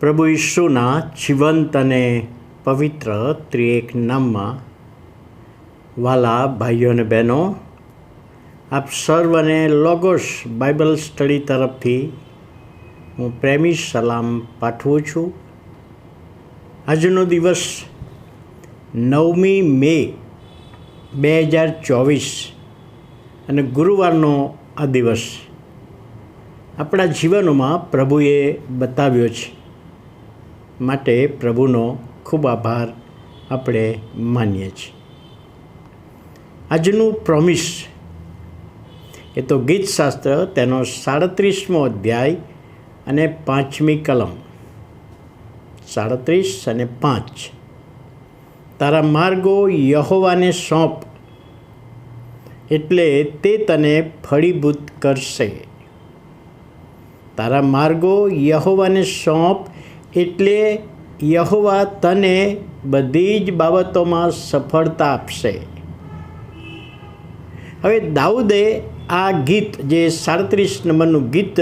પ્રભુ ઈસુના જીવંત અને પવિત્ર ત્રિએક નામમાં વાલા ભાઈઓ અને બહેનો, આપ સર્વને લોગોસ બાઇબલ સ્ટડી તરફથી હું પ્રેમી સલામ પાઠવું છું. આજનો દિવસ 9મી મે 2024 અને ગુરુવારનો આ દિવસ આપણા જીવનોમાં પ્રભુએ બતાવ્યો છે, માટે પ્રભુનો ખૂબ આભાર આપણે માનીએ છીએ. આજનું પ્રોમિસ એ તો ગીતશાસ્ત્ર તેનો 37મો અધ્યાય અને 5મી કલમ 37 અને 5. તારા માર્ગો યહોવાને સોંપ, એટલે તે તને ફળીભૂત કરશે. તારા માર્ગો યહોવાને સોંપ, એટલે યહોવા તને બધી જ બાબતોમાં સફળતા આપશે. હવે દાઉદે આ ગીત, જે 37 નંબરનું ગીત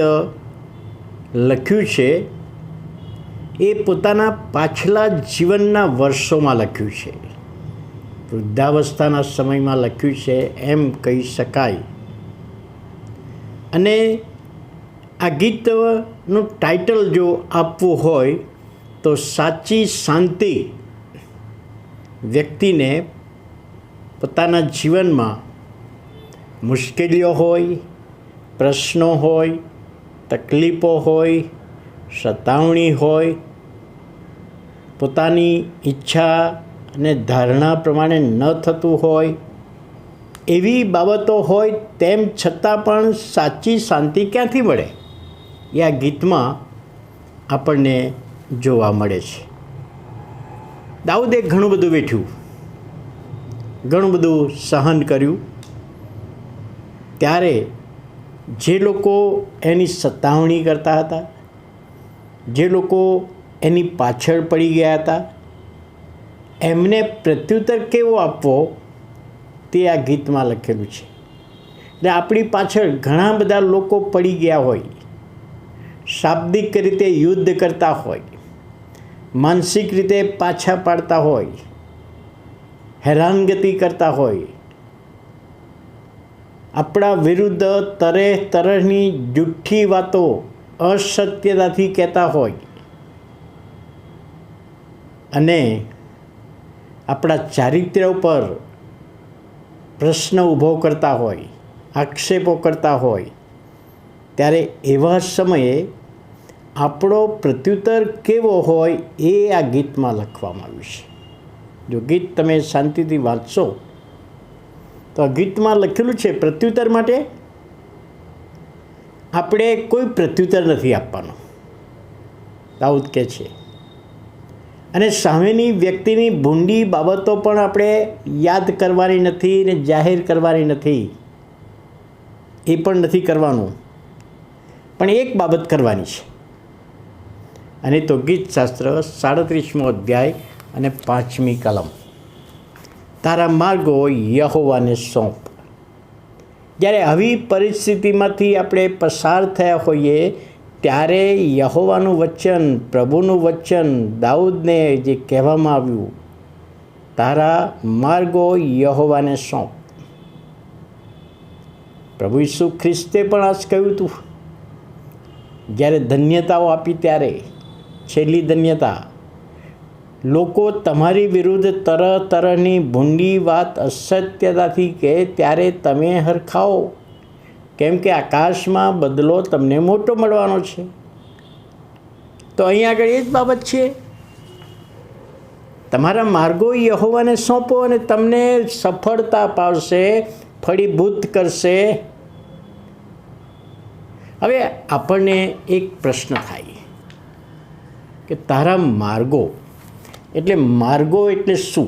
લખ્યું છે, એ પોતાના પાછલા જીવનના વર્ષોમાં લખ્યું છે. વૃદ્ધાવસ્થાના સમયમાં લખ્યું છે એમ કહી શકાય. અને આ ગીતનું ટાઇટલ જો આપવું હોય તો સાચી શાંતિ વ્યક્તિને પોતાના જીવનમાં મુશ્કેલીઓ હોય, પ્રશ્નો હોય, તકલીફો હોય, સતાવણી હોય, પોતાની ઈચ્છા અને ધારણા પ્રમાણે ન થતું હોય, એવી બાબતો હોય, તેમ છતાં પણ સાચી શાંતિ ક્યાંથી મળે એ આ ગીતમાં આપણને જોવા મળે છે. દાઉદે ઘણું બધું વેઠ્યું, ઘણું બધું સહન કર્યું. ત્યારે જે લોકો એની સતાવણી કરતા હતા, જે લોકો એની પાછળ પડી ગયા હતા, એમને પ્રત્યુત્તર કેવો આપવો તે આ ગીતમાં લખેલું છે. એટલે આપણી પાછળ ઘણા બધા લોકો પડી ગયા હોય, શાબ્દિક રીતે યુદ્ધ કરતા હોય, માનસિક રીતે પાછા પાડતા હોય, હેરાનગતિ કરતા હોય, આપણા વિરુદ્ધ તરેહ તરહની જુઠ્ઠી વાતો અસત્યતાથી કહેતા હોય અને આપણા ચારિત્ર્ય ઉપર પ્રશ્ન ઊભો કરતા હોય, આક્ષેપો કરતા હોય, ત્યારે એવા સમયે આપણો પ્રત્યુત્તર કેવો હોય એ આ ગીતમાં લખવામાં આવ્યું છે. જો ગીત તમે શાંતિથી વાંચશો તો આ ગીતમાં લખેલું છે, પ્રત્યુત્તર માટે આપણે કોઈ પ્રત્યુત્તર નથી આપવાનો, દાઉદ કહે છે. અને સામેની વ્યક્તિની ભૂંડી બાબતો પણ આપણે યાદ કરવાની નથી ને જાહેર કરવાની નથી, એ પણ નથી કરવાનું. પણ એક બાબત કરવાની છે, અને તો ગીતશાસ્ત્ર 37મો અધ્યાય અને 5મી કલમ. તારા માર્ગો યહોવાને સોંપ. જ્યારે આવી પરિસ્થિતિમાંથી આપણે પસાર થયા હોઈએ ત્યારે યહોવાનું વચન, પ્રભુનું વચન દાઉદને જે કહેવામાં આવ્યું, તારા માર્ગો યહોવાને સોંપ. પ્રભુ ઈસુ ખ્રિસ્તે પણ આ જ કહ્યું હતું. જ્યારે ધન્યતાઓ આપી ત્યારે છેલ્લી ધન્યતા, લોકો તમારી વિરુદ્ધ તરહ તરહની ભૂંડી વાત અસત્યતાથી કહે ત્યારે તમે હરખાઓ, કેમ કે આકાશમાં બદલો તમને મોટો મળવાનો છે. તો અહીં આગળ એ જ બાબત છે, તમારા માર્ગો યહોવાને સોંપો અને તમને સફળતા પાવશે, ફળીભૂત કરશે. હવે આપણને એક પ્રશ્ન થાય કે તારા માર્ગો એટલે શું?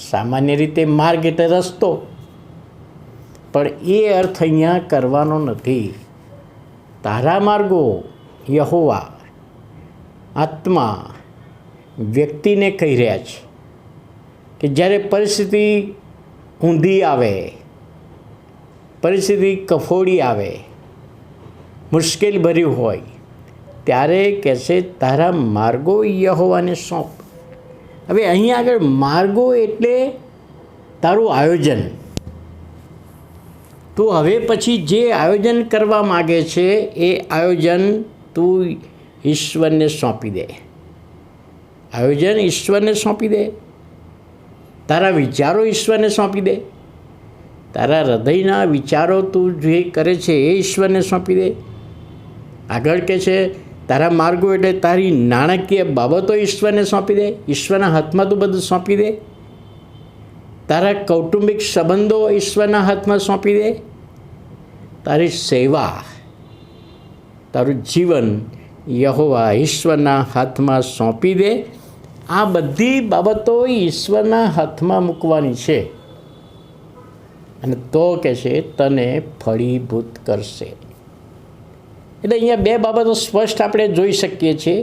સામાન્ય રીતે માર્ગ એટલે રસ્તો, પણ એ અર્થ અહીંયા કરવાનો નથી. તારા માર્ગો યહોવા આત્મા વ્યક્તિને કહી રહ્યા છે કે જ્યારે પરિસ્થિતિ ઊંધી આવે, પરિસ્થિતિ કફોડી આવે, મુશ્કેલ ભર્યું હોય, ત્યારે કહેશે તારા માર્ગો યહોવાને સોંપ. હવે અહીં આગળ માર્ગો એટલે તારું આયોજન. તું હવે પછી જે આયોજન કરવા માગે છે એ આયોજન તું ઈશ્વરને સોંપી દે. આયોજન ઈશ્વરને સોંપી દે. તારા વિચારો ઈશ્વરને સોંપી દે. તારા હૃદયના વિચારો તું જે કરે છે એ ઈશ્વરને સોંપી દે. આગળ કહે છે તારા માર્ગો એટલે તારી નાણાકીય બાબતો ઈશ્વરને સોંપી દે. ઈશ્વરના હાથમાં તું બધું સોંપી દે. તારા કૌટુંબિક સંબંધો ઈશ્વરના હાથમાં સોંપી દે. તારી સેવા, તારું જીવન યહોવા ઈશ્વરના હાથમાં સોંપી દે. આ બધી બાબતો ઈશ્વરના હાથમાં મૂકવાની છે અને તો કહે છે તને ફળીભૂત કરશે. એટલે અહીંયા બે બાબતો સ્પષ્ટ આપણે જોઈ શકીએ છીએ.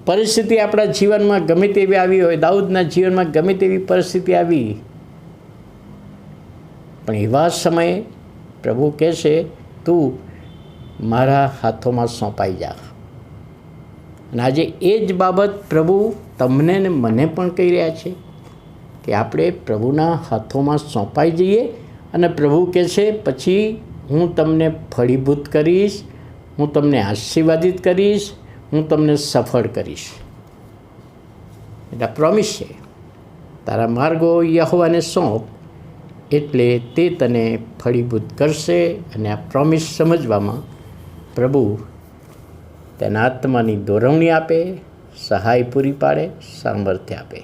પરિસ્થિતિ આપણા જીવનમાં ગમે તેવી આવી હોય, દાઉદના જીવનમાં ગમે તેવી પરિસ્થિતિ આવી, પણ એવા સમયે પ્રભુ કહે છે તું મારા હાથોમાં સોંપાઈ જા. અને આજે એ જ બાબત પ્રભુ તમને ને મને પણ કહી રહ્યા છે કે આપણે પ્રભુના હાથોમાં સોંપાઈ જઈએ અને પ્રભુ કહે છે પછી હું તમને ફળીભૂત કરીશ, હું તમને આશીર્વાદિત કરીશ, હું તમને સફળ કરીશ. એટલે પ્રોમિસ છે. તારા માર્ગો યહોવાને સોંપ એટલે તે તને ફળીભૂત કરશે. અને આ પ્રોમિસ સમજવામાં પ્રભુ તેના આત્માની દોરવણી આપે, સહાય પૂરી પાડે, સામર્થ્ય આપે.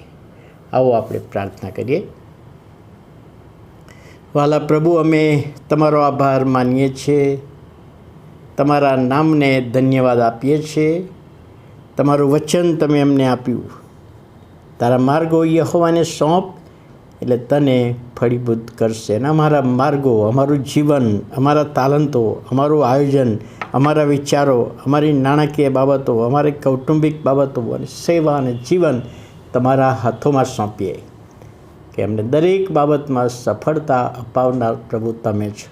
આવો આપણે પ્રાર્થના કરીએ. વાલા પ્રભુ, અમે તમારો આભાર માનીએ છીએ, તમારા નામને ધન્યવાદ આપીએ છીએ. તમારું વચન તમે અમને આપ્યું, તારા માર્ગો યહોવાને સોંપ એટલે તને ફળીભૂત કરશે. અને અમારા માર્ગો, અમારું જીવન, અમારા તાલંતો, અમારું આયોજન, અમારા વિચારો, અમારી નાણાકીય બાબતો, અમારી કૌટુંબિક બાબતો અને સેવા અને જીવન તમારા હાથોમાં સોંપીએ કે અમને દરેક બાબતમાં સફળતા અપાવનાર પ્રભુ તમે છો.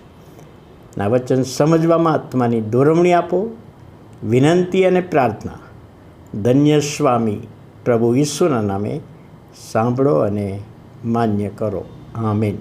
ના વચન સમજવામાં આત્માની દોરવણી આપો. વિનંતી અને પ્રાર્થના ધન્ય સ્વામી પ્રભુ ઈસુના નામે સાંભળો અને માન્ય કરો. આમીન.